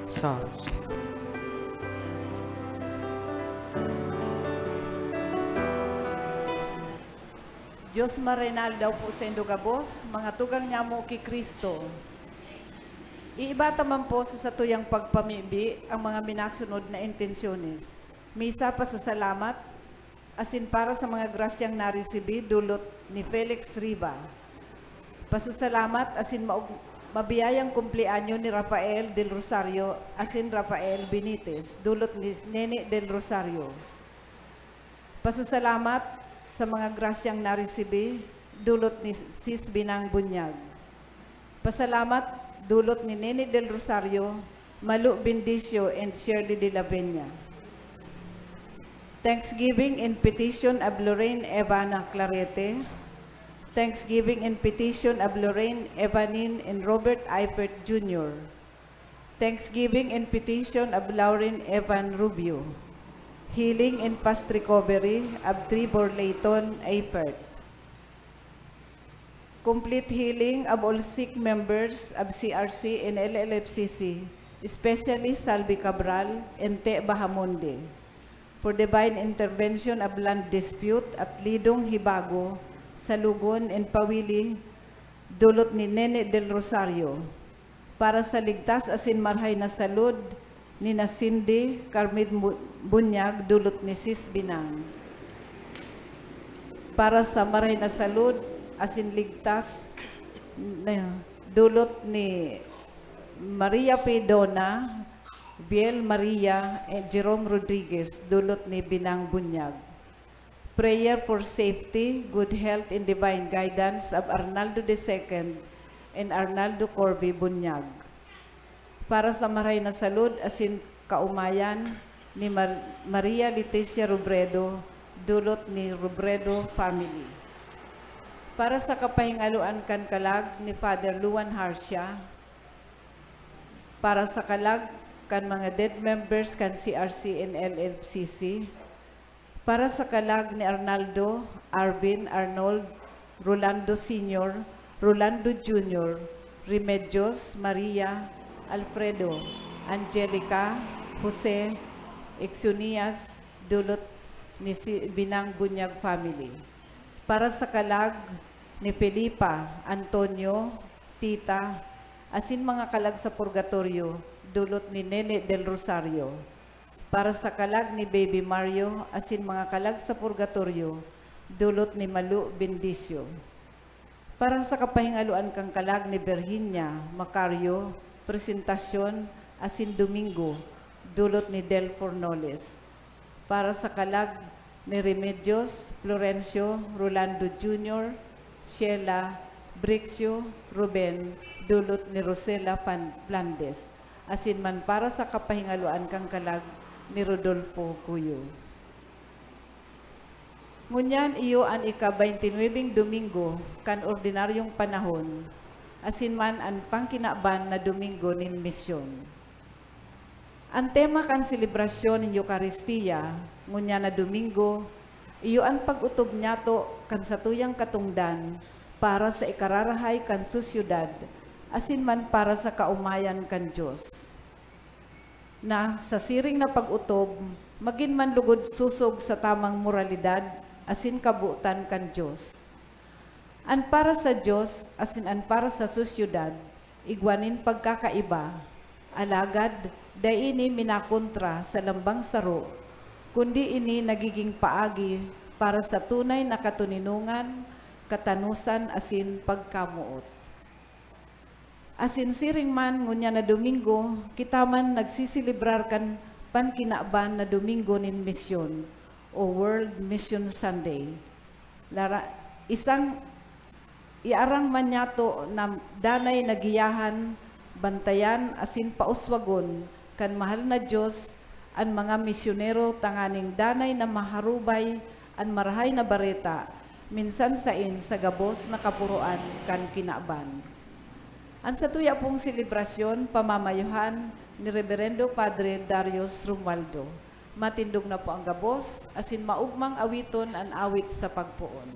Psalms. Diyos marenal daw po sa Indugabos, mga tugang niya mo kay Kristo. Iibata man po sa satuyang pagpamibi ang mga minasunod na intensyones. Misa pa sa salamat, asin para sa mga grasyang naresibi dulot ni Felix Riba. Pasasalamat asin mabiyayang kumplianyo ni Rafael del Rosario asin Rafael Benitez dulot ni Nene del Rosario. Pasasalamat sa mga grasyang naresibi dulot ni Sis Binang Bunyag. Pasalamat dulot ni Nene del Rosario, Malu Bendicio, and Shirley de la Peña. Thanksgiving and petition of Lorraine Evana Clarete. Thanksgiving and petition of Lorraine Evanin and Robert Eifert Jr. Thanksgiving and petition of Lauren Evan Rubio. Healing and past recovery of Trevor Layton Eifert. Complete healing of all sick members of CRC and LLFCC, especially Salvi Cabral and Te Bahamonde. For divine intervention of land dispute at Lidong Hibago, Salugon and Pawili, dulot ni Nene del Rosario. Para sa ligtas asin marhay na salud, ni na Cindy Carmid Bunyag, dulot ni Sis Binang. Para sa maray na salud, asin ligtas, dulot ni Maria P. Dona, Biel Maria, and Jerome Rodriguez, dulot ni Binang Bunyag. Prayer for safety, good health, and divine guidance of Arnaldo II and Arnaldo Corby Bunyag. Para sa maray na salud, asin kaumayan ni Maria Leticia Robredo, dulot ni Robredo family. Para sa kapahingaluan kan kalag ni Father Luan Harsha. Para sa kalag kan mga dead members kan CRC and LLFCC. Para sa kalag ni Arnaldo, Arvin, Arnold, Rolando Sr., Rolando Jr., Remedios, Maria, Alfredo, Angelica, Jose, Exunias, dulot ni Binang Bunyag family. Para sa kalag ni Felipa, Antonio, Tita, asin mga kalag sa purgatorio, dulot ni Nene del Rosario. Para sa kalag ni Baby Mario, asin mga kalag sa purgatorio, dulot ni Malu Bendicio. Para sa kapahingaluan kang kalag ni Virginia, Macario, Presentasyon, asin Domingo, dulot ni Del Fornoles. Para sa kalag ni Remedios, Florencio, Rolando Jr., Sheila, Brixio, Ruben, dulot ni Rosela Plandes. Asin man para sa kapahingaluan kang kalag ni Rodolfo Cuyo. Ngunyan iyo an ika-29 Domingo kan ordinaryong panahon, asin man ang pangkinaban na Domingo nin misyon. Ang tema kan selebrasyon ng Eucharistia, ngunya na Domingo, iyo ang pag-utob nyato kan satuyang katungdan para sa ikararahay kan susyudad, asin man para sa kaumayan kan Diyos. Na sa siring na pag-utob, magin man lugod susog sa tamang moralidad, asin kabutan kan Diyos. An para sa Diyos, asin an para sa susyudad, igwanin pagkakaiba, alagad, day ini minakontra sa lambang saro, kundi ini nagiging paagi para sa tunay na katuninungan, katanusan, asin pagkamuot. Asin siring man ngunya na Domingo, kita man nagsisilibrar kan pankinaban na Domingo nin misyon o World Mission Sunday. Isang iarang man yato na danay nagiyahan, bantayan, asin pauswagon kan mahal na Diyos an mga misyonero tanganing danay na maharubay an marahay na bareta, minsan sain sa gabos na kapuruan kan kinaban. Ang sa tuya pong selebrasyon, pamamayuhan ni Reverendo Padre Darius Romualdo. Matindog na po ang gabos, asin maugmang awiton ang awit sa pagpuon.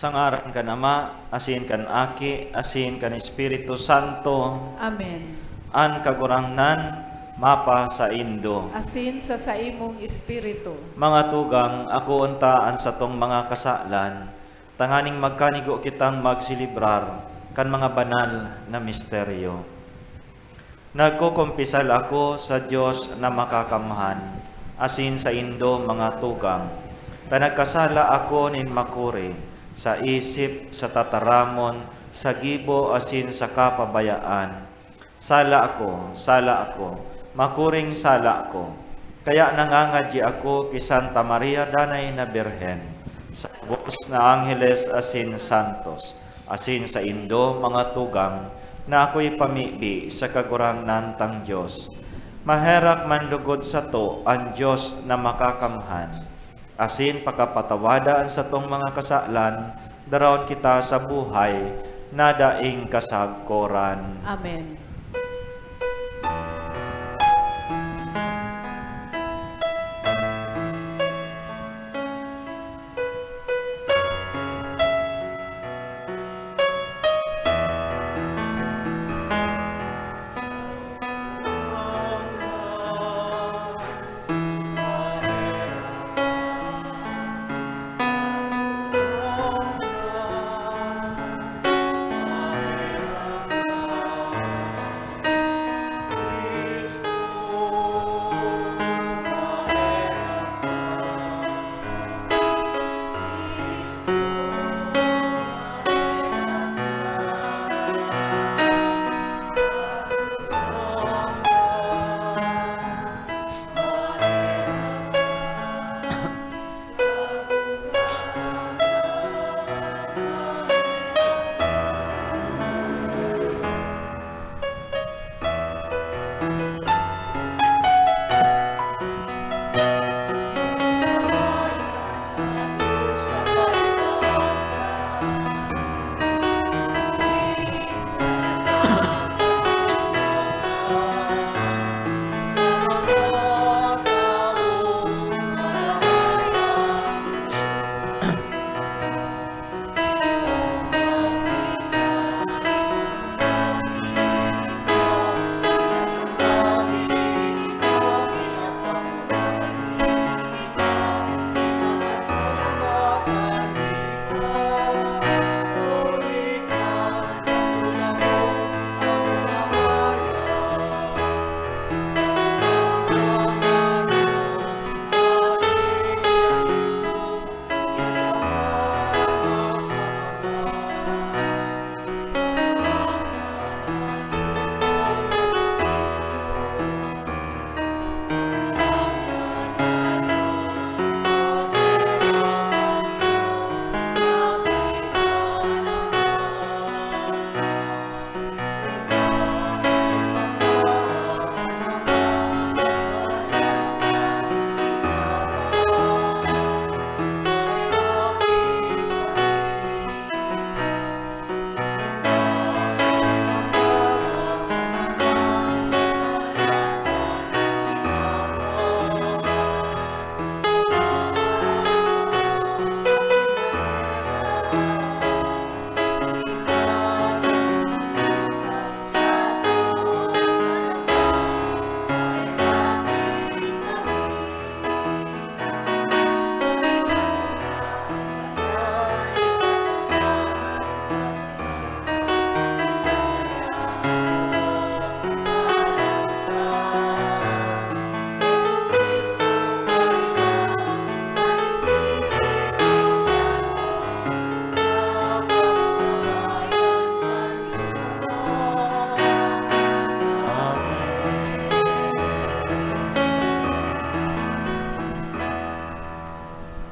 Sangaran kan Ama, asin kan Aki, asin kan Espiritu Santo, Amen. an kagurangnan, mapa sa Indo. Asin sa imong espiritu. Mga tugang, ako untaan sa tong mga kasalan, tanganing magkanigo kitang magsilibrar, kan mga banal na misteryo. Nagkukumpisal ako sa Diyos na makakamhan, asin sa Indo mga tugang, tanagkasala ako nin makuri, sa isip, sa tataramon, sa gibo, asin sa kapabayaan. Sala ako, makuring sala ako. Kaya nangangadya ako kay Santa Maria Danay na Birhen, sa bus na Angeles asin Santos, asin sa Indo mga tugang, na ako'y pamibi sa kagurangnan tang Diyos. Maherak man lugod sa to ang Diyos na makakamhan, asin pagkapatawadaan sa tong mga kasalan, darawon kita sa buhay, na daing kasagkoran. Amen.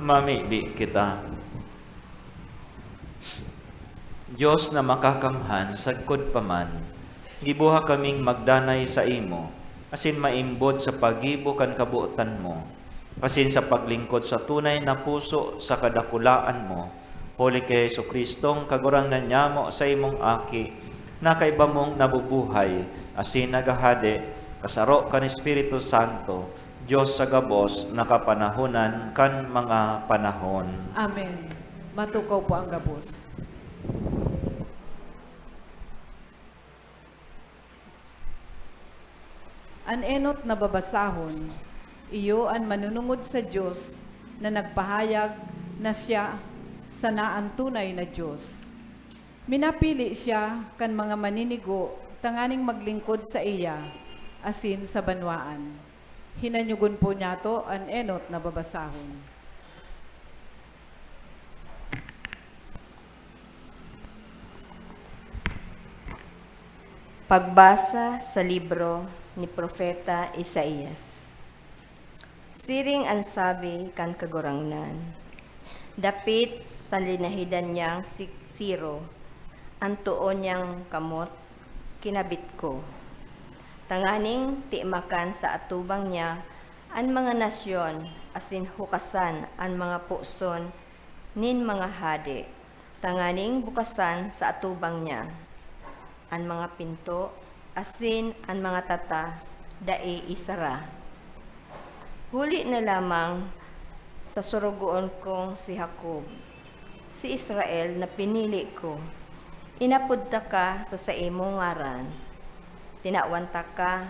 Mamibi kita. Diyos na makakamhan, sagkod paman, gibuha kaming magdanay sa imo, asin maimbod sa pagibo kan kabuotan mo, asin sa paglingkod sa tunay na puso sa kadakulaan mo, huli kay Jesucristong kagurangnan niya mo sa imong aki, na kaiba mong nabubuhay, asin nagahade, kasaro kan Espiritu Santo, Diyos sa gabos, nakapanahonan kan mga panahon. Amen. Matukaw po ang gabos. An enot na babasahon, iyo ang manunungod sa Diyos na nagpahayag na siya sa naan tunay na Diyos. Minapili siya kan mga maninigo tanganing maglingkod sa iya, asin sa banwaan. Hinanyugon po niya to an enot na babasahon. Pagbasa sa libro ni Propeta Isaías. Siring ang sabi kan kagurangnan, dapit sa linahidan niyang siksiro, ang tuon niyang kamot, kinabit ko. Tanganing timakan sa atubang niya, ang mga nasyon, asin hukasan ang mga puson, nin mga hade, tanganing bukasan sa atubang niya. Ang mga pinto, asin ang mga tata, dai isara. Huli na lamang sa surugoon kong si Jacob, si Israel na pinili ko. Inapudta ka sa saimo ngaran. Tinawanta ka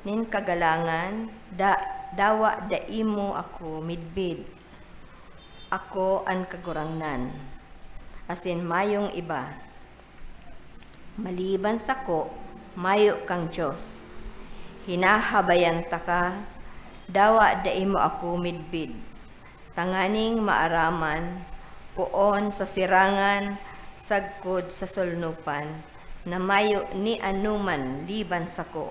nin kagalangan, dawa daimo ako midbid. Ako ang kagurangnan, asin mayong iba. Maliban sa ko, mayo kang Diyos. Hinahabayan ta ka, dawa daimo ako midbid. Tanganing maaraman, puon sa sirangan, sagkod sa sulnupan, na mayo ni anuman liban sa ko.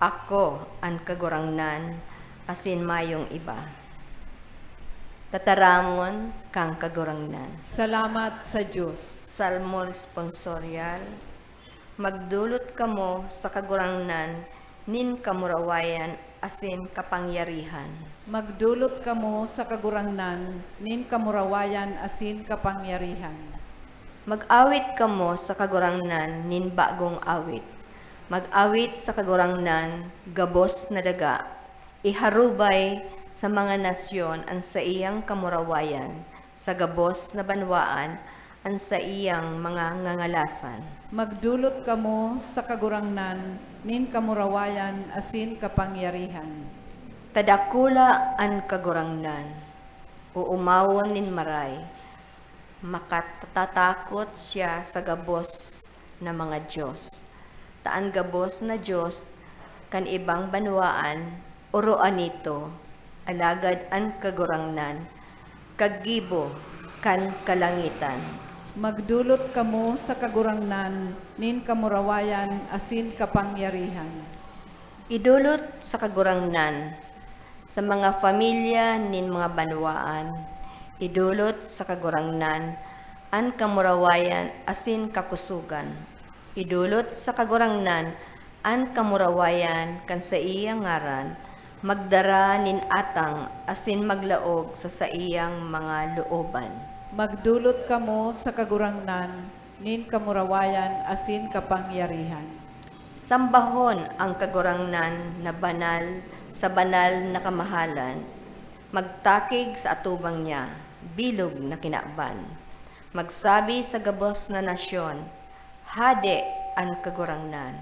Ako ang kagurangnan, asin mayong iba. Tataramon kang kagurangnan. Salamat sa Diyos. Salmo responsorial. Magdulot kamo sa kagurangnan, nin kamurawayan, asin kapangyarihan. Magdulot kamo sa kagurangnan, nin kamurawayan asin kapangyarihan. Mag-awit kamo sa kagurangnan, nin bagong awit. Mag-awit sa kagurangnan, gabos na daga. Iharubay sa mga nasyon ang sa iyang kamurawayan, sa gabos na banwaan, ang sa iyang mga ngangalasan. Magdulot kamo sa kagurangnan, nin kamurawayan asin kapangyarihan. Tadakula ang kagurangnan, uumawon nin maray, makatatakot siya sa gabos na mga Diyos. Taan gabos na Diyos, kan ibang banwaan, uroan nito, alagad ang kagurangnan, kagibo kan kalangitan. Magdulot kamo sa kagurangnan, nin kamurawayan asin kapangyarihan. Idulot sa kagurangnan, sa mga pamilya nin mga banwaan, idulot sa kagurangnan, ang kamurawayan asin kakusugan. Idulot sa kagurangnan, ang kamurawayan kan sa iyang ngaran, magdara nin atang asin maglaog sa iyang mga looban. Magdulot kamo sa kagurangnan, nin kamurawayan asin kapangyarihan. Sambahon ang kagurangnan na banal sa banal na kamahalan. Magtakig sa atubang niya, bilog na kinakban. Magsabi sa gabos na nasyon, hade ang kagurangnan.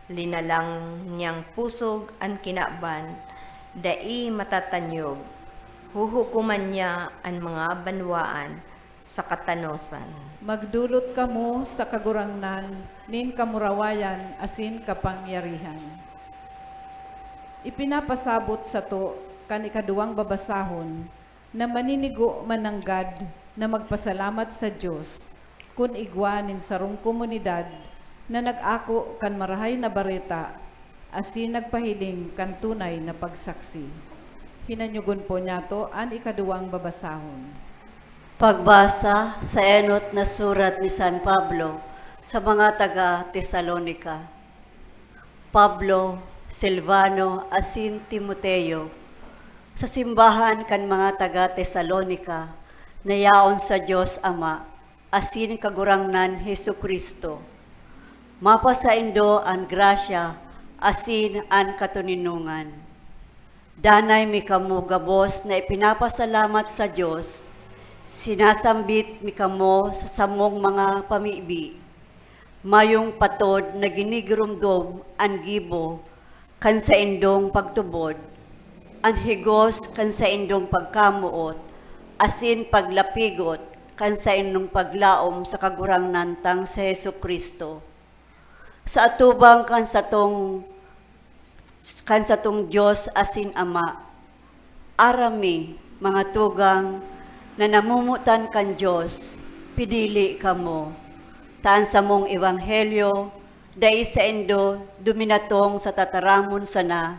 Linalang niyang pusog ang kinakban, dai matatanyog. Huhukuman niya ang mga banwaan sa katanosan. Magdulot kamo sa kagurangnan, nin kamurawayan asin kapangyarihan. Ipinapasabot sa to kan ikaduwang babasahon na maninigo mananggad na magpasalamat sa Diyos kun igwa nin sarong komunidad na nag-ako kan marahay na bareta asin nagpahiling kan tunay na pagsaksi. Hinanyugon po niya to ang ikaduwang babasahon. Pagbasa sa enot na surat ni San Pablo sa mga taga-Tesalonika. Pablo, Silvano, asin Timoteo, sa simbahan kan mga taga-Tesalonika, nayaon sa Diyos Ama, asin kagurangnan Hesukristo. Mapasaindo ang grasya, asin ang katuninungan. Danay mi kamu gabos na ipinapasalamat sa Diyos, Sinasambit mi kamo sa samong mga pamibi, mayong patod na ginigurumdom ang gibo, kan sa indong pagtubod, ang higos kan sa indong pagkamuot, asin paglapigot kan sa indong paglaom sa kagurangnan tang sa Hesu Kristo. Sa atubang kan sa tong Diyos asin Ama, arami mga tugang na namumutan kan Diyos, pinili kamo, taan sa mong ebanghelyo, dai sa indo duminatong sa tataramon sana,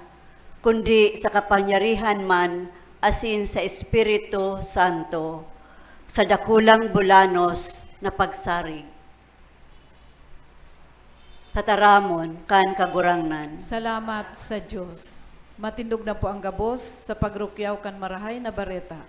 kundi sa kapangyarihan man asin sa Espiritu Santo, sa dakulang bulanos na pagsarig. Tataramon kan kagurangnan. Salamat sa Diyos. Matindog na po ang gabos sa pagrukyaw kan marahay na bareta.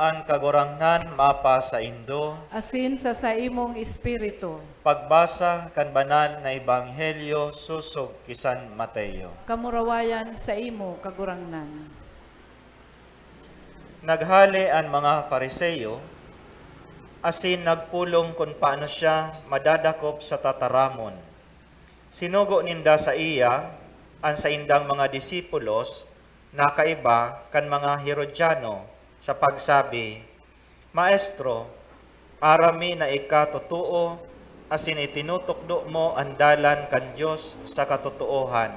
An kagurangnan mapa sa indo, Asin sa imong espiritu, pagbasa kan banal na ebanghelyo susog kisan Mateo. kamurawayan sa imo kagurangnan. Naghali ang mga Fariseyo, asin nagpulong kung paano siya madadakop sa tataramon. Sinugo ninda sa iya, ang sa indang mga disipulos, nakaiba kan mga Herodiano, sa pagsabi, Maestro, arami na ikatotoo, asin itinutukdo mo ang dalan kan Diyos sa katotoohan.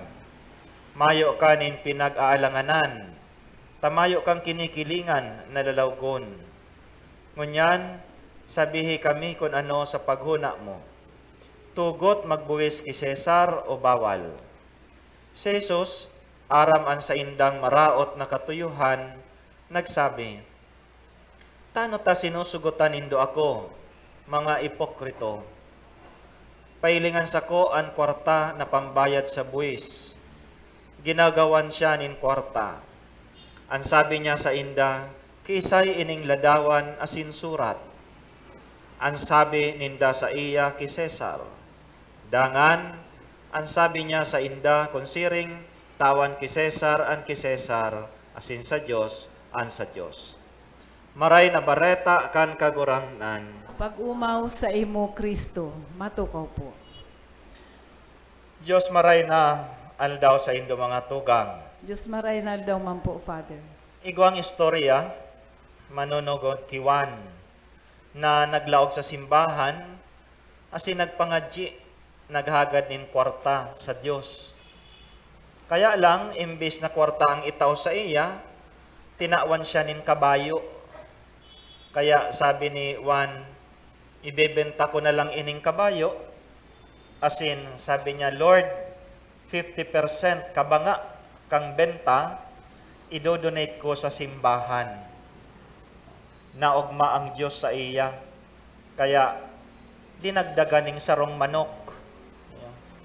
Mayo kanin pinag-aalanganan, tamayo kang kinikilingan na lalawgon. Ngunyan, sabihi kami kung ano sa paghuna mo. Tugot magbuwis ki Cesar o bawal. Si Jesus, aram ang sa indang maraot na katuyuhan, nagsabi, Tano ta sinusugutan nindo ako, mga ipokrito. Pailingan sa ko ang kwarta na pambayad sa buwis. Ginagawan siya nin kwarta. Ang sabi niya sa inda, kisay ining ladawan asin surat. Ang sabi ninda sa iya ki Cesar. Dangan, ang sabi niya sa inda konsiring tawan ki Cesar an ki Cesar asin sa Dios an sa Dios. Maray na bareta kan kagurangnan. Pag-umaw sa imo Kristo, matukaw po. Dios maray na aldaw sa indo mga tugang. Diyos maraynal daw man po, Father. Igwang istorya, manunugod ki Juan, na naglaog sa simbahan, asin nagpangadji, naghagad nin kwarta sa Dios. Kaya lang, imbis na kwarta ang itaw sa iya, tinawan siya nin kabayo. Kaya sabi ni Juan, ibebenta ko na lang ining kabayo. Asin, sabi niya, Lord, 50% kabanga kang benta, idodonate ko sa simbahan. Naogma ang Diyos sa iya. Kaya, dinagdaganing sarong manok.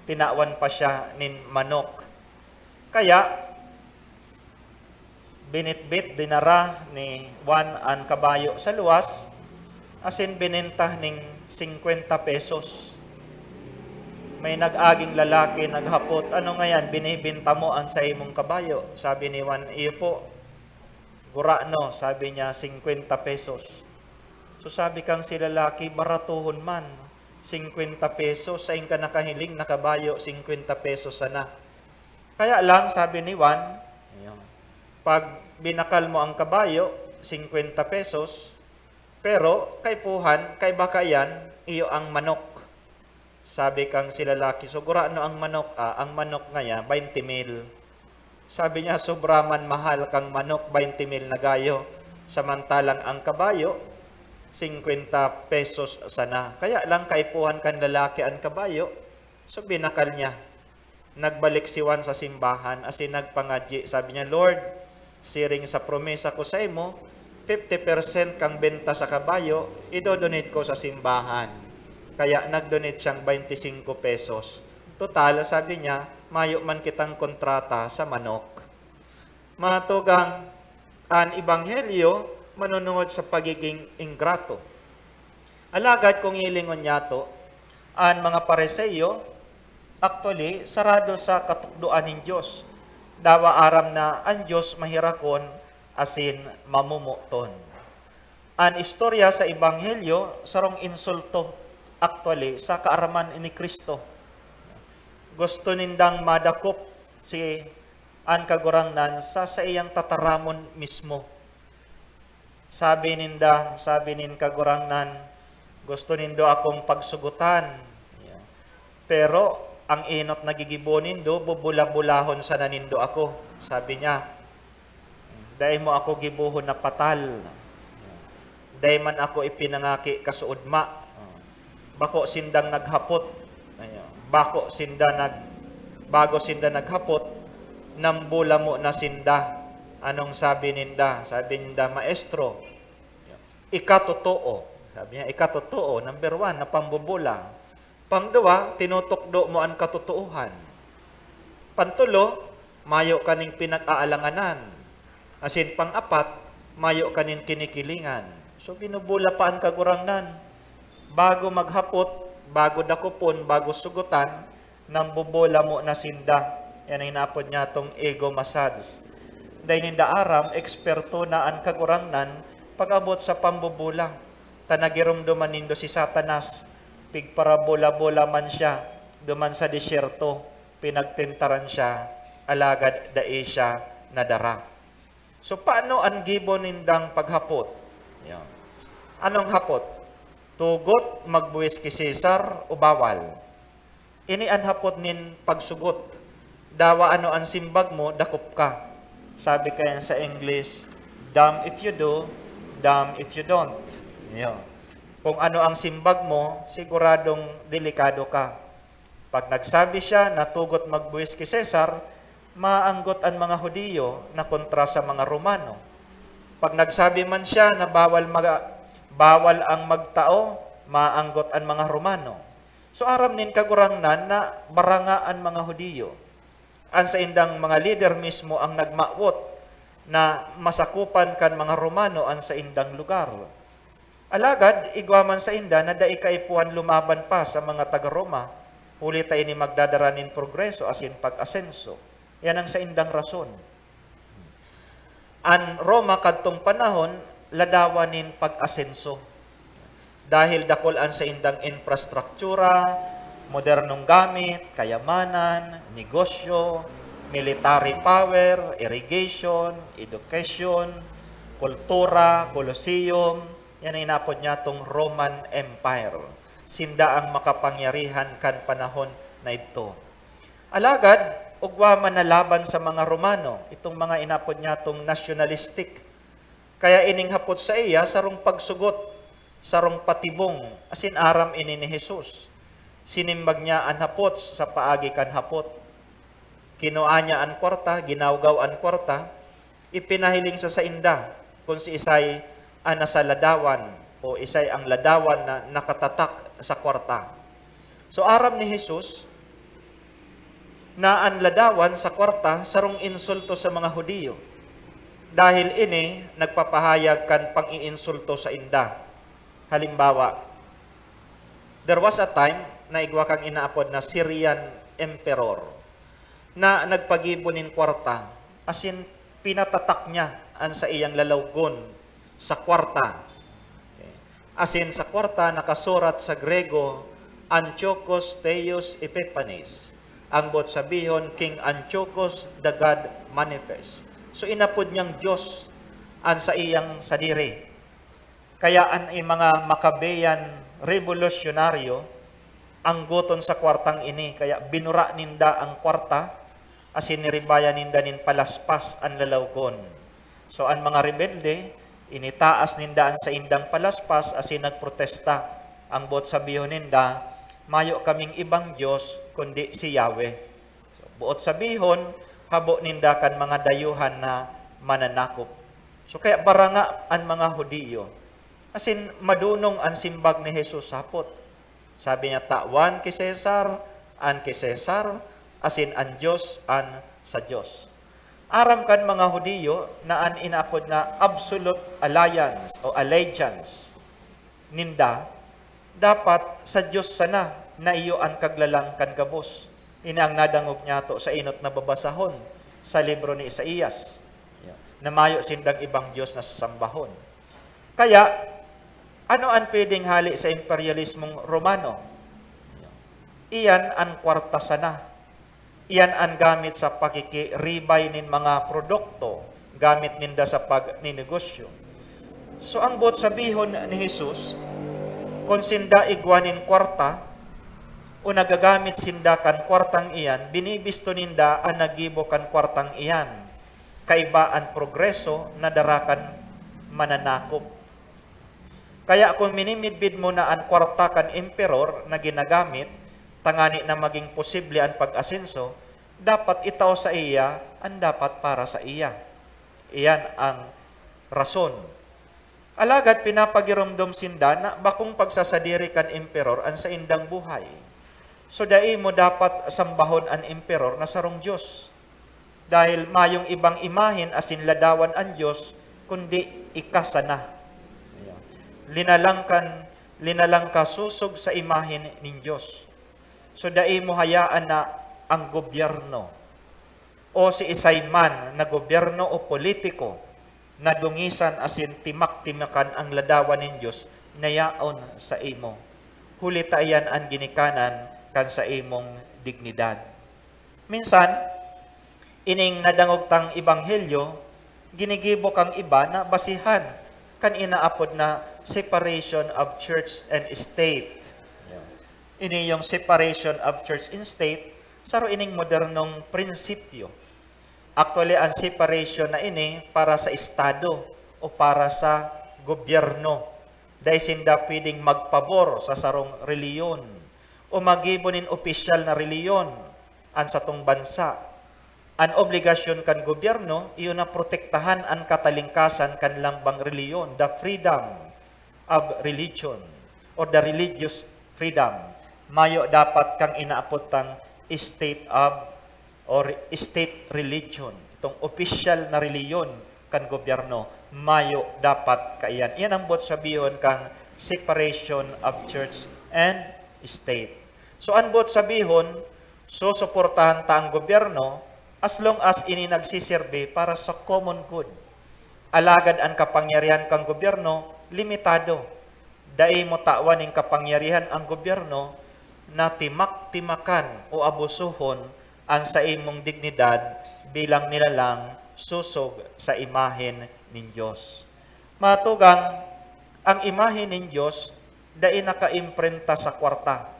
Tinawan pa siya nin manok. Kaya, binitbit dinara ni Juan ang kabayo sa luwas, asin binenta ning 50 pesos. may nag-aging lalaki, naghapot, ano nga yan, binibinta mo ang sa imong kabayo. Sabi ni Juan, iyo po, gura no, sabi niya, 50 pesos. So sabi kang si lalaki, baratuhon man, 50 pesos, sa ka nakahiling na kabayo, 50 pesos sana. Kaya lang, sabi ni Juan, pag binakal mo ang kabayo, 50 pesos, pero kay puhan, kay baka yan, iyo ang manok. Sabi kang si lalaki, so gura no ang manok, ang manok nga 20,000. Sabi niya, sobra man mahal kang manok, 20,000 na gayo. Samantalang ang kabayo, 50 pesos sana. Kaya lang kaipuhan kan lalaki ang kabayo, so binakal niya. Nagbalik si Juan sa simbahan, as in nagpangadyi. Sabi niya, Lord, siring sa promesa ko sa imo, 50% kang benta sa kabayo, idodonate ko sa simbahan. Kaya nag-donate siyang 25 pesos. Total, sabi niya, mayo man kitang kontrata sa manok. Matugang, ang ebanghelyo, manunungod sa pagiging ingrato. Alagad kung ilingon niya to, ang mga Pareseyo, actually, sarado sa katukduan ng Diyos. Dawa aram na ang Diyos mahirakon, asin mamumuton. Ang istorya sa ebanghelyo, sarong insulto, actually, sa kaaraman ni Kristo. Gusto nindang madakop si an kagurangnan sa iyang tataramon mismo. Sabi nin kagurangnan, gusto nindo akong pagsugutan. Pero ang inot nagigibo nindo, bubula-bulahon sa nanindo ako. Sabi niya, dahil mo ako gibuhon na patal. Dahil man ako ipinangaki kasuudma. Bako sindang naghapot, bago sinda naghapot, nambula mo na sinda. Anong sabi ninda? Sabi ninda, Maestro, ikatotoo. Sabi niya, ikatotoo, number 1, na pambubula. Pangdua, tinutukdo mo ang katotohan. Pantulo, mayo kaning pinag-aalanganan. Asin pang-apat, mayo kaning kinikilingan. So, binubula pa ang kagurangnan. Bago maghapot, bago dakupon, bago sugutan, nang bubola mo na sinda. Yan ang hinapod niya itong ego massage. Dahil ninda aram, eksperto na ang kagurangnan, pag-abot sa pambubula. Tanagirumduman nindo si Satanas, pigparabola-bola man siya, duman sa disyerto, pinagtintaran siya, alagad dae siya nadara. So, paano ang gibo nindang paghapot? Yan. Anong hapot? Tugot, magbuwis ki Cesar, o bawal. Ini ang hapot nin pagsugot. Dawa ano ang simbag mo, dakop ka. Sabi kaya sa English, damn if you do, damn if you don't. Yan. Kung ano ang simbag mo, siguradong delikado ka. Pag nagsabi siya na tugot magbuwis ki Cesar, maanggot ang mga Hudiyo na kontra sa mga Romano. Pag nagsabi man siya na bawal ang magtao, maanggot ang mga Romano. So aram nin kagurangnan na baranga ang mga Hudiyo. Ang sa indang mga leader mismo ang nagmawot na masakupan kan mga Romano ang sa indang lugar. Alagad, igwaman sa inda na dai kaipuan lumaban pa sa mga taga-Roma, huli tayo ni magdadaranin progreso asin pag-asenso. Yan ang sa indang rason. Ang Roma kadtong panahon, ladawanin pag-asenso. Dahil dakulan sa indang infrastruktura, modernong gamit, kayamanan, negosyo, military power, irrigation, education, kultura, kolosseum, yan ay inapod niya itong Roman Empire. Sinda ang makapangyarihan kan panahon na ito. Alagad, ugwa man na laban sa mga Romano, itong mga inapod niya itong nationalistic. Kaya ining hapot sa iya, sarong pagsugot, sarong patibong, asin aram ini ni Jesus. Sinimbag niya ang hapot sa paagi kan hapot. Kinuha niya ang kwarta, ginawgaw ang kwarta, ipinahiling sa inda kung si isay ang nasa ladawan o isay ang ladawan na nakatatak sa kwarta. So aram ni Jesus na ang ladawan sa kwarta sarong insulto sa mga Hudiyo. Dahil ini nagpapahayag kan pang-iinsulto sa inda. Halimbawa, there was a time na igwa kang inaapod na Syrian emperor na nagpagibonin kwarta, as in pinatatak niya an sa iyang lalawgon sa kwarta. Okay. As in sa kwarta nakasurat sa Grego, Antiochus Theos Epiphanes. Ang bot sabihon, King Antiochus the God manifest. So inapod niyang Diyos an sa iyang sadiri. Kaya ang mga Makabeyan revolusyonaryo ang guton sa kwartang ini, kaya binura ninda ang kwarta, asin niribaya ninda nin palaspas ang lalawgon. So ang mga rebelde, initaas ninda ang sa indang palaspas, asin nagprotesta. Ang bot sabihon ninda, mayo kaming ibang Diyos, kundi si Yahweh. So, buot sabihon, habo ninda kan mga dayuhan na mananakop. So kaya baranga ang mga Hudiyo. Asin madunong ang simbag ni Jesus sapot. Sabi niya, tawan kay Cesar, an kay Cesar, asin ang Diyos, an sa Diyos. Aram kan mga Hudiyo na an inapod na absolute alliance o allegiance ninda, dapat sa Diyos sana na iyo ang kaglalang kan gabos. Ina ang nadangog niya to sa inot na babasahon sa libro ni Isaías. Na mayo sindang ibang Diyos na sasambahon. Kaya, ano ang pwedeng hali sa imperialismong Romano? Iyan ang kwarta sana. Iyan ang gamit sa pakikiribay nin mga produkto, gamit ninda sa pagninegosyo. So ang bot sabihon ni Jesus, kung sinda igwanin kwarta, o nagagamit sinda kan kwartang iyan, binibisto ninda ang nagibo kan kwartang iyan. Kaiba ang progreso na darakan mananakop. Kaya kung minimidbid mo na ang kwarta kan emperor na ginagamit, tangani na maging posible ang pag-asenso, dapat itaw sa iya ang dapat para sa iya. Iyan ang rason. Alagad pinapagirumdom sinda na bakong pagsasadiri kan emperor ang sa indang buhay. So dai mo dapat sambahon ang emperor na sarong Diyos. Dahil mayong ibang imahin asin ladawan ang Diyos, kundi ikasana. Linalang ka susog sa imahin ng Diyos. So dai mo hayaan na ang gobyerno o si isay man na gobyerno o politiko na dungisan asin timak-timakan ang ladawan ng Diyos na yaon sa imo. Huli tayan ang ginikanan kan sa imong dignidad. Minsan, ining nadangog tang ebanghelyo, ginigibo kang iba na basihan kan inaapod na separation of church and state. Ini yung separation of church and state, saro ining modernong prinsipyo. Actually, ang separation na ini para sa estado o para sa gobyerno. Dahil sinda pwedeng magpabor sa sarong reliyon o magibonin opisyal na reliyon ang satong bansa. Ang obligasyon kan gobyerno, iyon na protektahan ang katalingkasan kan lambang reliyon, the freedom of religion or the religious freedom. Mayo dapat kang inaapotang state of or state religion. Itong opisyal na reliyon kan gobyerno, mayo dapat kaiyan. Iyan ang bot sabihon kang separation of church and state. So ang bot sabihon, so suportahan ta ang gobyerno as long as ini nagsiserbe para sa common good. Alagad ang kapangyarihan kang gobyerno, limitado. Dai mo tawan ng kapangyarihan ang gobyerno na timak-timakan o abusuhon ang sa imong dignidad bilang nilalang susog sa imahen ng Diyos. Matugang, ang imahen ng Diyos dai nakaimprenta sa kwarta,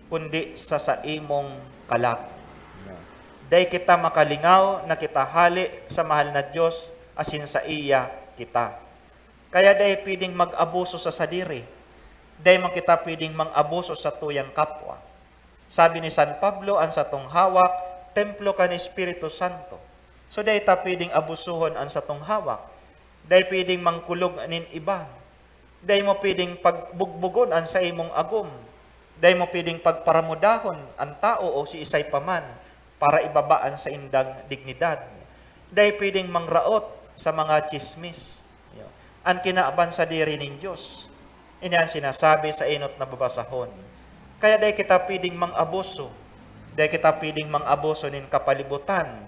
kundi sa imong kalag. Dahil kita makalingaw na kita hali sa mahal na Diyos asin sa iya kita. Kaya dahil pwedeng mag-abuso sa sadiri. Dahil man kita pwedeng mang-abuso sa tuyang kapwa. Sabi ni San Pablo, ang satong hawak, templo ka ni Espiritu Santo. So dahil ta pwedeng abusuhon ang satong hawak. Dahil pwedeng mangkulog nin iba. Dahil mo pwedeng pagbugbugon ang sa imong agom. Dahil mo pwedeng pagparamudahon ang tao o si isay paman para ibabaan sa indang dignidad. Dahil pwedeng mangraot sa mga chismis. Ang kinaaban sa diri ng Diyos. Ini ang sinasabi sa inot na babasahon. Kaya dahil kita pwedeng mang-abuso, dahil kita pwedeng mang-abuso nin kapalibutan,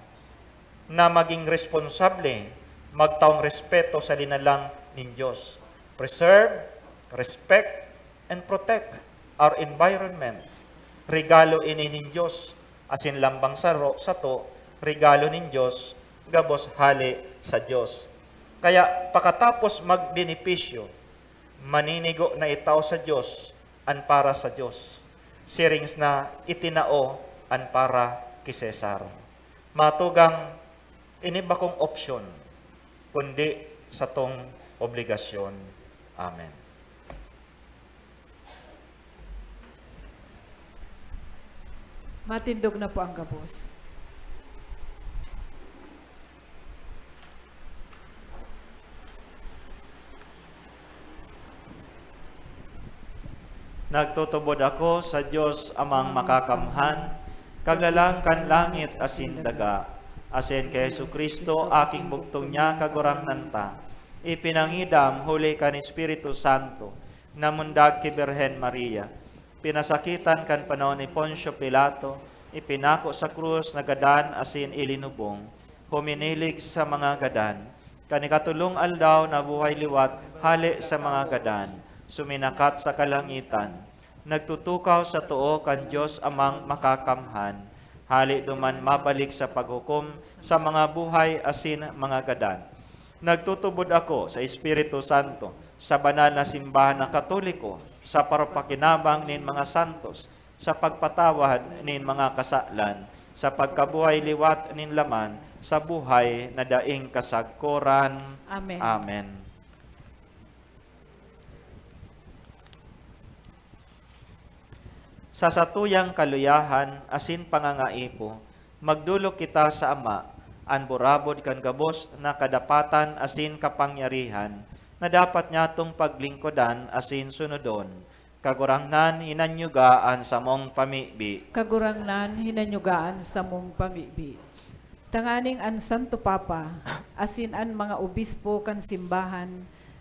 na maging responsable, magtaong respeto sa linalang nin Diyos. Preserve, respect, and protect our environment. Regalo ini nin Diyos, asin lambang sa to, regalo nin Diyos, gabos hali sa Diyos. Kaya pakatapos magbenepisyo, maninigo na itaw sa Diyos, an para sa Diyos. Sirings na itinao, an para ki Cesar. Matugang, ini ba kong opsyon, kundi sa tong obligasyon. Amen. Matindog na po ang gabos. Nagtutubod ako sa Diyos amang makakamhan, kaglalang kan langit asin daga, asin kay Jesucristo aking bugtong niya kagurang nanta, ipinangidam huli kan Espiritu Santo, namundag ki Birhen Maria, pinasakitan kan panahon ni Poncio Pilato, ipinako sa krus na gadan asin ilinubong, huminilig sa mga gadan, kanikatulong aldaw na buhay liwat hali sa mga gadan, suminakat sa kalangitan, nagtutukaw sa tuo kan Diyos amang makakamhan, hali duman mabalik sa paghukom sa mga buhay asin mga gadan. Nagtutubod ako sa Espiritu Santo, sa banal na simbahan na Katoliko, sa parapakinabang nin mga santos, sa pagpatawad nin mga kasalan, sa pagkabuhay liwat nin laman, sa buhay na daing kasagkuran. Amen. Amen. Sa satuyang kaluyahan, asin pangangaipo, magdulog kita sa Ama, anburabod kan gabos na kadapatan asin kapangyarihan, na dapat nyatong paglingkodan asin sunodon, kagurangnan hinanyugaan sa mong pamibi. Kagurangnan hinanyugaan sa mong pamibi. Tanganing an Santo Papa, asin an mga obispo kan simbahan,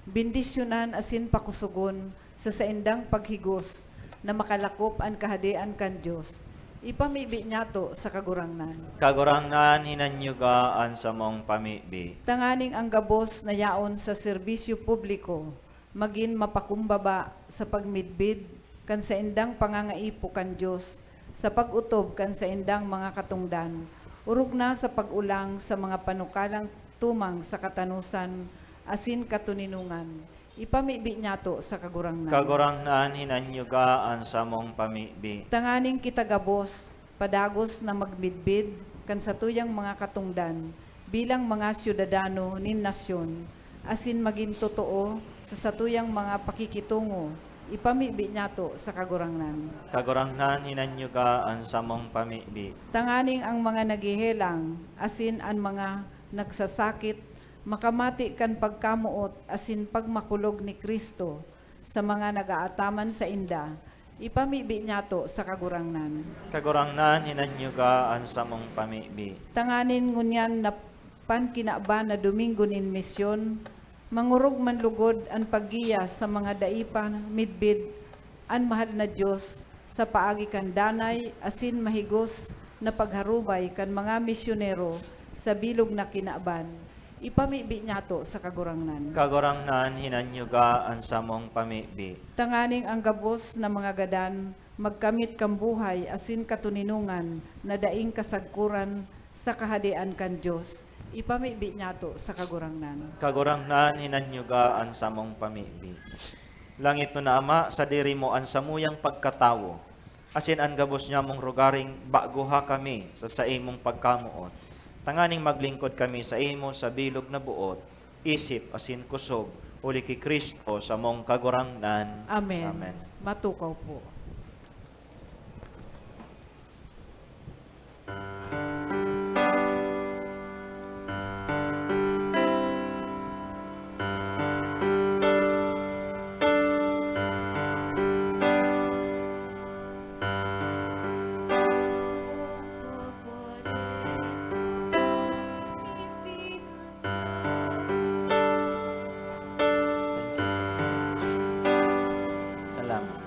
bindisyonan asin pakusugon sa saindang paghigos, na makalakop ang kahadian kan Diyos. Ipamibi niya to sa kagurangnan. Kagurangnan hinanyugaan sa mong pamibi. Tanganing ang gabos na yaon sa serbisyo publiko, maging mapakumbaba sa pagmidbid kan sa indang pangangaipo kan Diyos, sa pag-utob kan sa indang mga katungdan, urog na sa pag-ulang sa mga panukalang tumang sa katanusan, asin katuninungan. Ipamibi niya to sa kagurangnan. Kagurangnan hinanyugaan sa mong pamibi. Tanganing kita gabos, padagos na magmidbid, kan sa tuyang mga katungdan, bilang mga siyudadano nin nasyon, asin maging totoo sa satuyang mga pakikitungo, ipamibi niya to sa kagurangnan. Kagurangnan hinanyugaan sa mong pamibi. Tanganing ang mga nagihelang, asin ang mga nagsasakit, makamati kan pagkamuot asin pagmakulog ni Kristo sa mga nagaataman sa inda, ipamibi niya to sa kagurangnan. Kagurangnan hinanyugaan sa mong pamibi. Tanganin ngunyan na pankinaba na Domingo nin misyon, mangurog man lugod ang paggiya sa mga daipan midbid, an mahal na Diyos sa paagi kan danay asin mahigos na pagharubay kan mga misyonero sa bilog na kinaaban. Ipamibi niya to sa kagurangnan. Kagurangnan hinanyugaan sa mong pamibi. Tanganing ang gabos na mga gadan, magkamit kang buhay asin katuninungan na daing kasagkuran sa kahadian kan Diyos. Ipamibi niya to sa kagurangnan. Kagurangnan hinanyugaan sa mong pamibi. Langit no na Ama, sa diri mo an samuyang pagkatawo, asin an gabos niya mong rugaring baguha kami sa imong pagkamuot. Tanganing maglingkod kami sa imo sa bilog na buot, isip asin kusog, uli ki Kristo sa mong kagurangnan. Amen. Amen. Matukaw po. Salamat.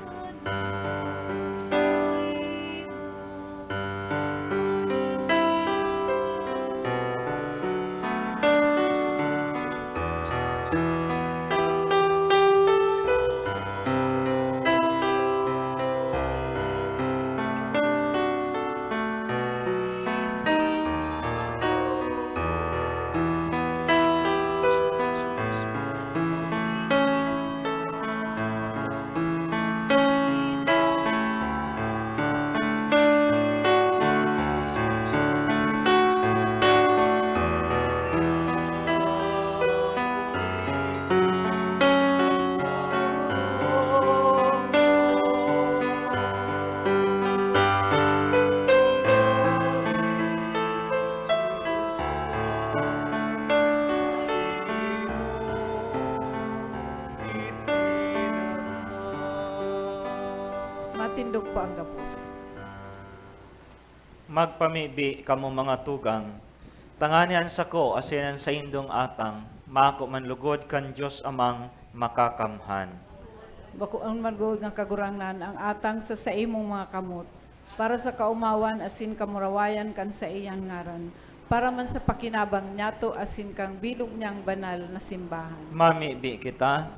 Matindog po ang gapos. Magpamibi kamo mga tugang, tanganian sa ko asinan sa indong atang, mako manlugod kan Diyos amang makakamhan. Bako ang magod nga kagurangnan ang atang sa imong mga kamot, para sa kaumawan asin kamurawayan kan sa iyang ngaran, para man sa pakinabang nyato asin kang bilog niyang banal na simbahan. Mamibi kita,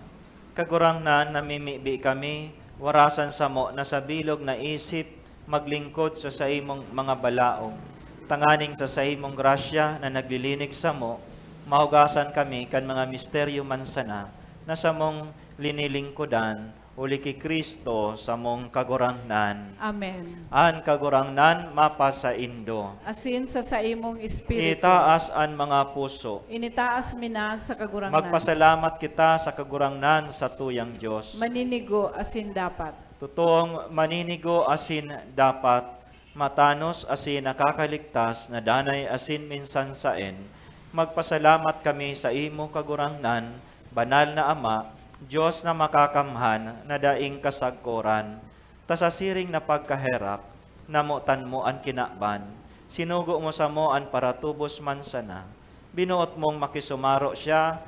kagurangnan namimibi kami, warasan sa mo na sa bilog na isip, maglingkod sa imong mga balaog. Tanganing sa imong grasya na naglilinig sa mo, mahugasan kami kan mga misteryo mansana na sa mong linilingkudan, uli kay Kristo sa mong kagurangnan. Amen. An kagurangnan mapa sa indo. Asin sa imong espiritu. Itaas an mga puso. Initaas mina sa kagurangnan. Magpasalamat kita sa kagurangnan sa tuyang Diyos. Maninigo asin dapat. Totoong maninigo asin dapat, matanos asin nakakaligtas, na danay asin minsan saen. Magpasalamat kami sa imo kagurangnan, banal na Ama, Diyos na makakamhan, na daing kasagkoran. Tasasiring na pagkaherap, namutan mo ang kinakban, sinugo mo sa mo ang paratubos man sana. Binuot mong makisumaro siya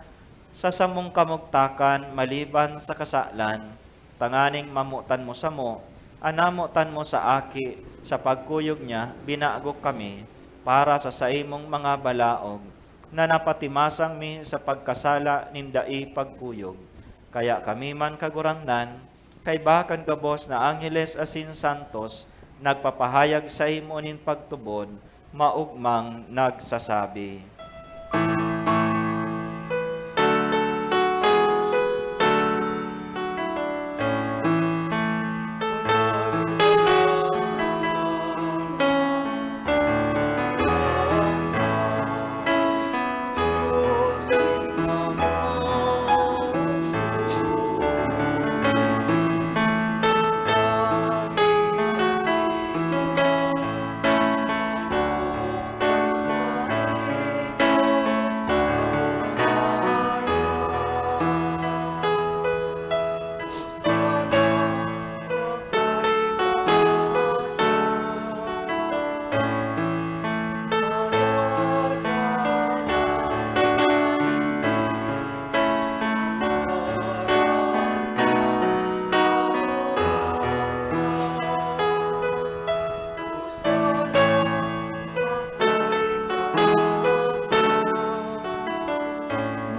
sa samong kamugtakan, maliban sa kasalan. Tanganing mamutan mo sa mo, anamutan mo sa aki, sa pagkuyog niya, binaagok kami, para sa saimong mga balaog, na napatimasang mi sa pagkasala nindai pagkuyog. Kaya kami man kagurangnan, kay bakan gabos na Angeles asin Santos, nagpapahayag sa imo nin pagtubod, maugmang nagsasabi.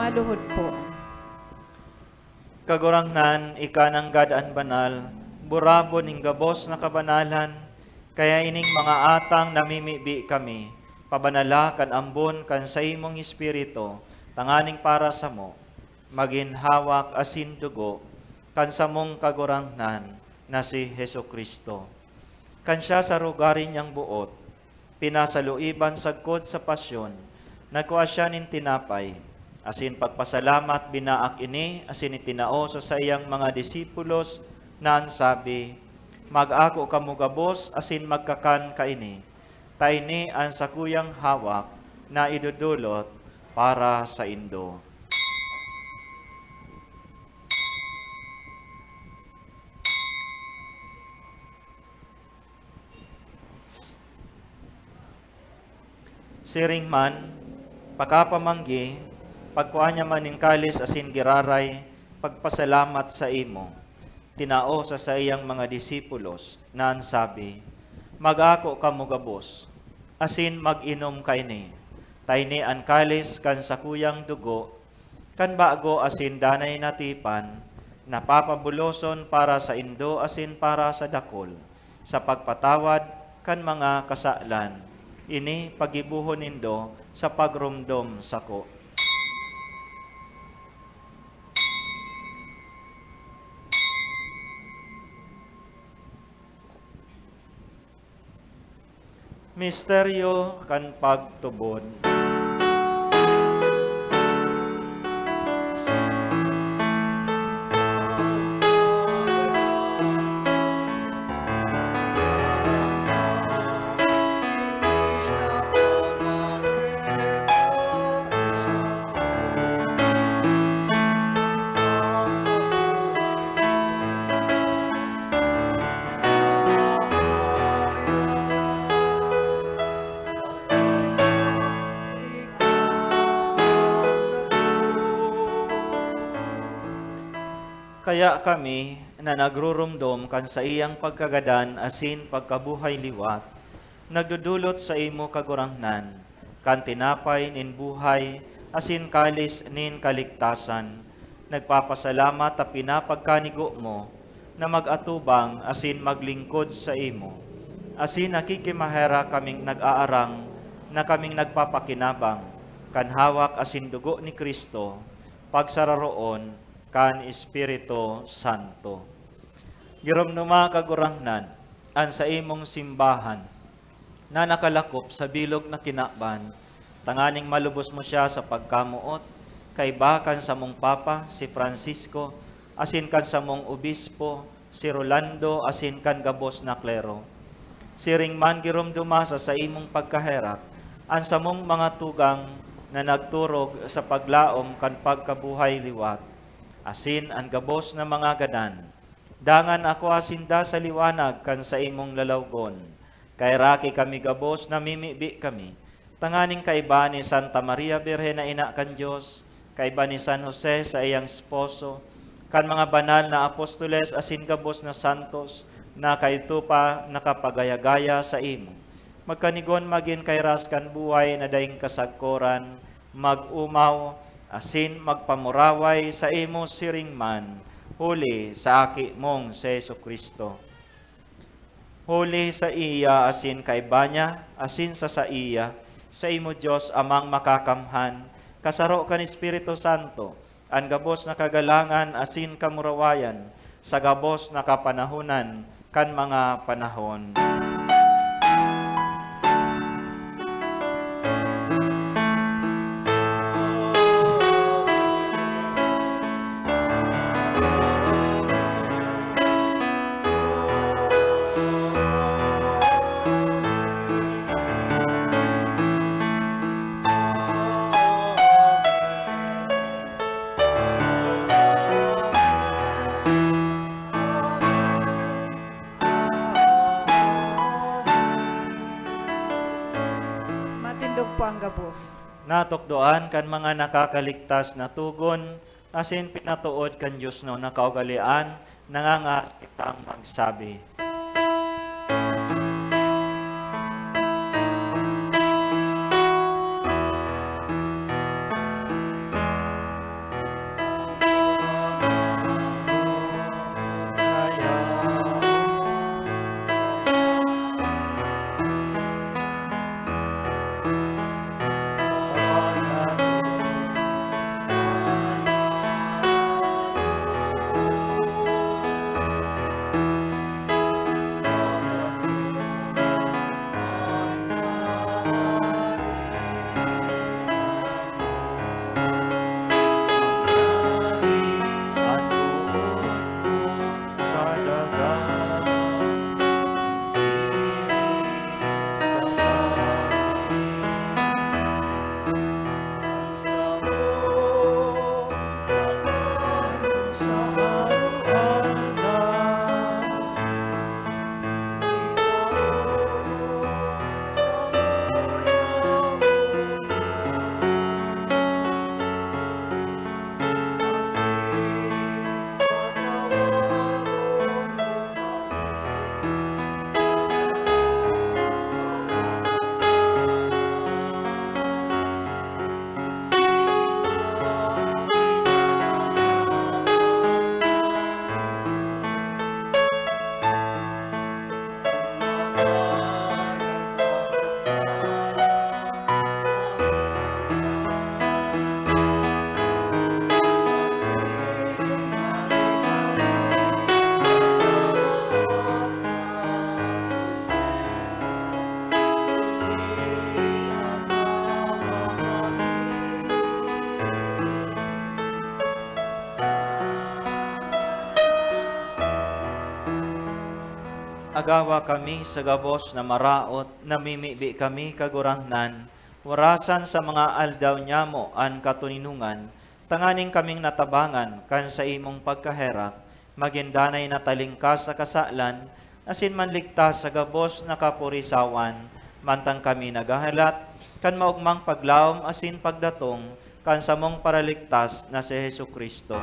Maluhod po. Kagurangnan, ikanang gadaan banal, burabo ning gabos na kabanalan, kaya ining mga atang namimibi kami, pabanala kan ambon kan sa imong espiritu, tanganing para sa mo, maginhawak asin dugo, kan sa mong kagurangnan na si Heso Kristo. Kan siya sa rugarin niyang buot, pinasaluiban sagkod sa pasyon, nagkuha siya nin tinapay, asin pagpasalamat binaak ini, asin itinao sa sayang mga disipulos, na ansabi, mag-ako kamugabos, asin magkakan kaini, taini ang sakuyang hawak, na idudulot para sa indo. Siring man, pakapamanggi, pagkuha niya man in kalis asin giraray, pagpasalamat sa imo, tinao sa sayang mga disipulos, na ansabi, mag-ako kamugabos, asin mag-inom kaini, tayni an kalis kan sakuyang dugo, kan bago asin danay natipan, napapabuloson para sa indo asin para sa dakol, sa pagpatawad kan mga kasalan, ini pagibuhon nindo sa pagrumdom sako. Misteryo kan pagtubod. kaya kami na nagrurumdom kan sa iyang pagkagadan asin pagkabuhay liwat, nagdudulot sa imo kagurangnan, kan tinapay nin buhay, asin kalis nin kaligtasan, nagpapasalamat at pinapagkanigo mo, na mag-atubang asin maglingkod sa imo. Asin nakikimahera kaming nag-aarang, na kaming nagpapakinabang, kan hawak asin dugo ni Kristo, pagsararoon, kan Espiritu Santo. Giramnuma kagurangnan, an sa imong simbahan, na nakalakop sa bilog na kinakban, tanganing malubos mo siya sa pagkamuot, kay bakan sa mong Papa, si Francisco, asin kan sa mong Obispo, si Rolando, asin kan gabos na klero. Siring man girumduma sa imong pagkaherap, an sa mong mga tugang na nagturog sa paglaom kan pagkabuhay liwat, asin ang gabos na mga gadan. Dangan ako asinda sa liwanag kan sa imong lalawgon, kay raki kami gabos na mimibi kami. Tanganing kaiba ni Santa Maria Birhen na ina kan Diyos, kaiba ni San Jose sa iyang esposo, kan mga banal na apostoles asin gabos na santos, na kayto pa nakapagayagaya sa imo. Magkanigon magin kay ras kan buhay na daing kasagkoran, mag-umaw, asin magpamuraway sa imo siringman, huli sa aki mong si Jesucristo. Huli sa iya asin kaiba niya, asin sa iya, sa imo Diyos amang makakamhan, kasaro kan Espiritu Santo, ang gabos na kagalangan asin kamurawayan, sa gabos na kapanahunan, kan mga panahon. Natokdoan kan mga nakakaligtas na tugon, asin pinatuod kan Diyos no nakaugalian, nangangaitang magsabi. Agawa kami sa gabos na maraot, namimibi kami kagurangnan, warasan sa mga aldaw nyamo an katuninungan, tanganing kaming natabangan kan sa imong pagkaherap, magindanay natalingkas sa kasalan, asin manligtas sa gabos na kapurisawan, mantang kami nagahalat, kan maugmang paglaom asin pagdatong, kan samong paraligtas na si Jesucristo.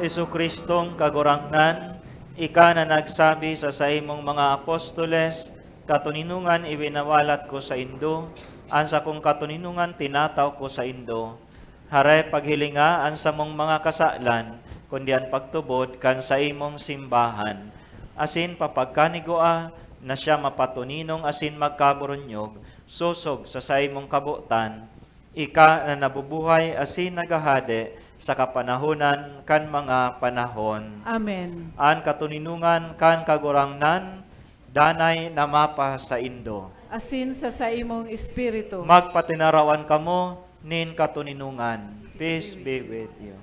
Hesu Kristong kagurangnan, ika na nagsabi sa imong mga apostoles, katuninungan iwinawalat ko sa indo, ansa kong katuninungan tinataw ko sa indo. Haray paghilinga ansa mong mga kasalan, kundi ang pagtubod kan sa imong simbahan. Asin papagkanigoa na siya mapatuninong asin magkaburunyog, susog sa imong kabutan, ika na nabubuhay asin nagahade sa kapanahunan kan mga panahon. Amen. An katuninungan kan kagurangnan, danay na mapa sa indo. Asin sa imong espiritu. Magpatinarawan kamo nin katuninungan. Peace be with you.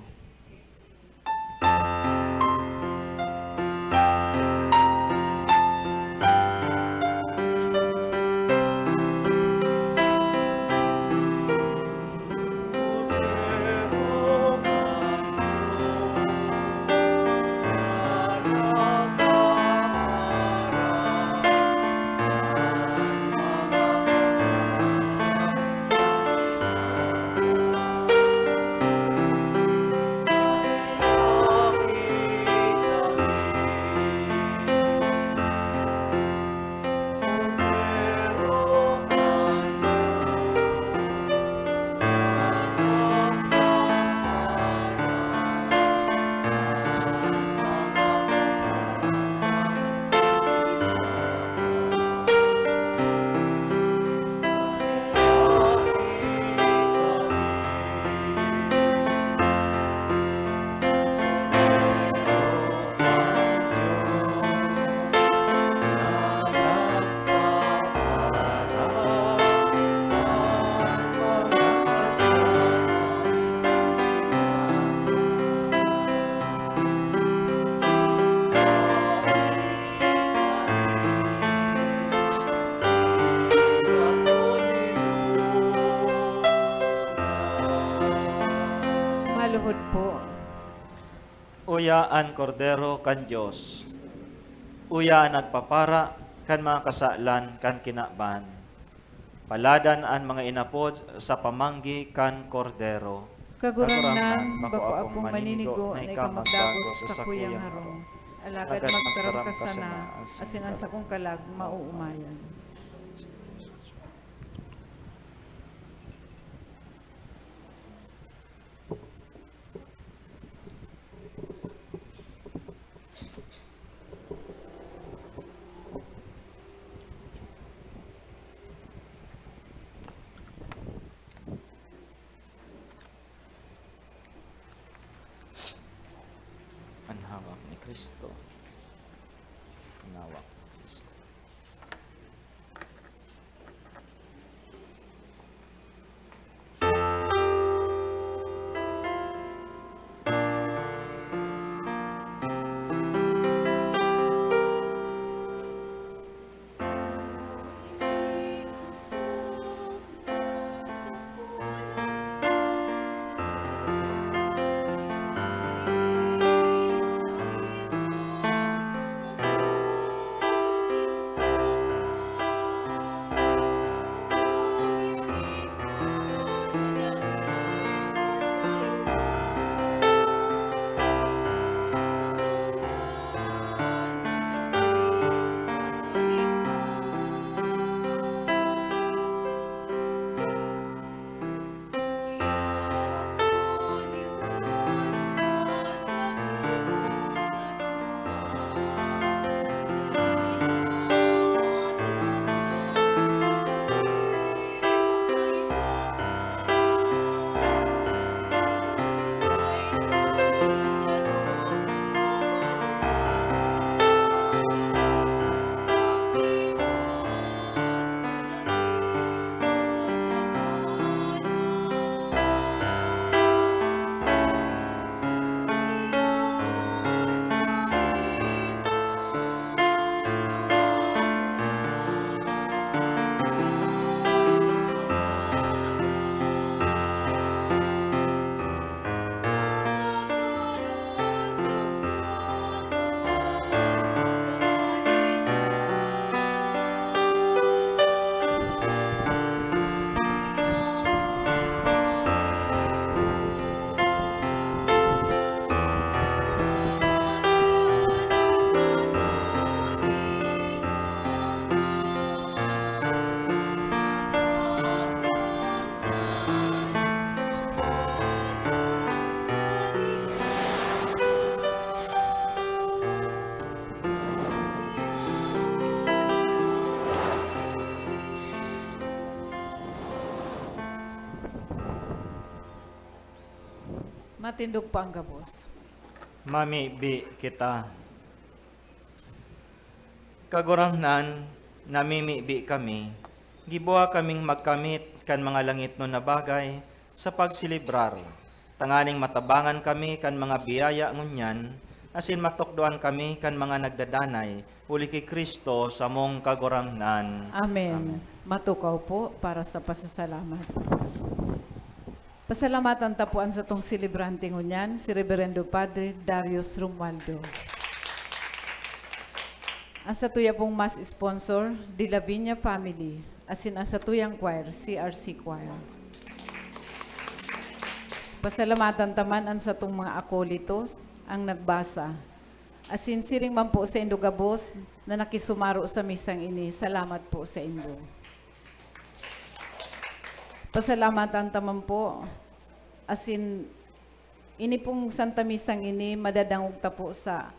Maluhod po. Uya an kordero kan Dios. Uya an nagpapara kan mga kasalan kan kinaban. Paladan an mga inapod sa pamanggi kan kordero. Kagurangnan, bako apong maninigo na ikaw magdagos sa kuyang harong. Alagad magkaram ka sana, asin ang sakong kalag mauumayan. Ang hawak ni Kristo. Hawak ni Kristo. Sa Matindog pa ang gabos. Mamibi kita. Kagurangnan, namimibi kami. Gibuha kaming magkamit kan mga langit no na bagay sa pagsilibrar. Tanganing matabangan kami kan mga biyaya ngunyan, asin matukdoan kami kan mga nagdadanay, uli kay Kristo sa mong kagurangnan. Amen. Matukaw po para sa pasasalamat. Pasalamatan tapuan sa tong silibrante ngunyan, si Reverendo Padre Darius Romualdo. Ang sa tuya pong mas sponsor, De La Viña Family, asin ang sa tuyang choir, CRC Choir. Pasalamatan taman ang sa tong mga akolitos, ang nagbasa. Asin siring man po sa Indogabos na nakisumaro sa misang ini, salamat po sa Indo. Pasalamatan taman po, asin ini pong Santa Misang ini madadangog ta po sa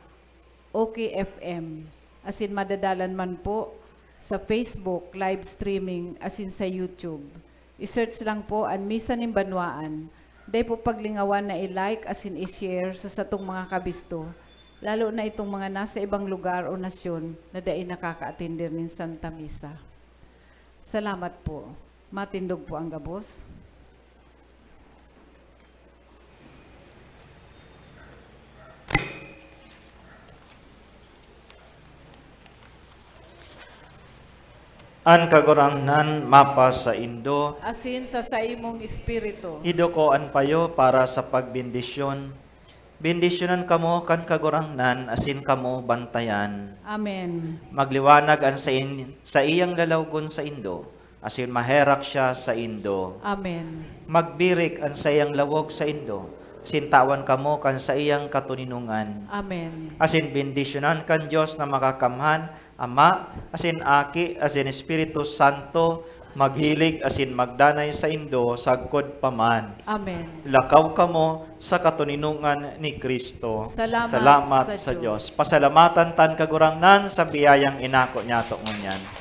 OKFM, asin madadalan man po sa Facebook, live streaming, asin sa YouTube. I-search lang po ang Misa ng Banwaan. Dahil po paglingawan na i-like, asin i-share sa satong mga kabisto, lalo na itong mga nasa ibang lugar o nasyon na dahil nakaka-atender ng Santa Misa. Salamat po. Matindog po ang gabos. An kagurangnan mapas sa Indo, Asin sa imong espiritu. idukoan payo para sa pagbindisyon. Bindisyonan kamo kan kagurangnan, asin kamo bantayan. Amen. Magliwanag ang sa iyang lalawgon sa Indo, asin maherak siya sa Indo. Amen. Magbirik ang sa iyang lawog sa Indo, asin tawan kamo kan sa iyang katuninungan. Amen. Asin bindisyonan kan Diyos na makakamhan, Ama, asin Aki, asin Espiritu Santo, maghilig asin magdanay sa Indo, sagkod paman. Amen. Lakaw kamo sa katuninungan ni Kristo. Salamat sa sa Diyos. Diyos. Pasalamatan tan kagurangnan sa biyayang inako niya to ngunyan.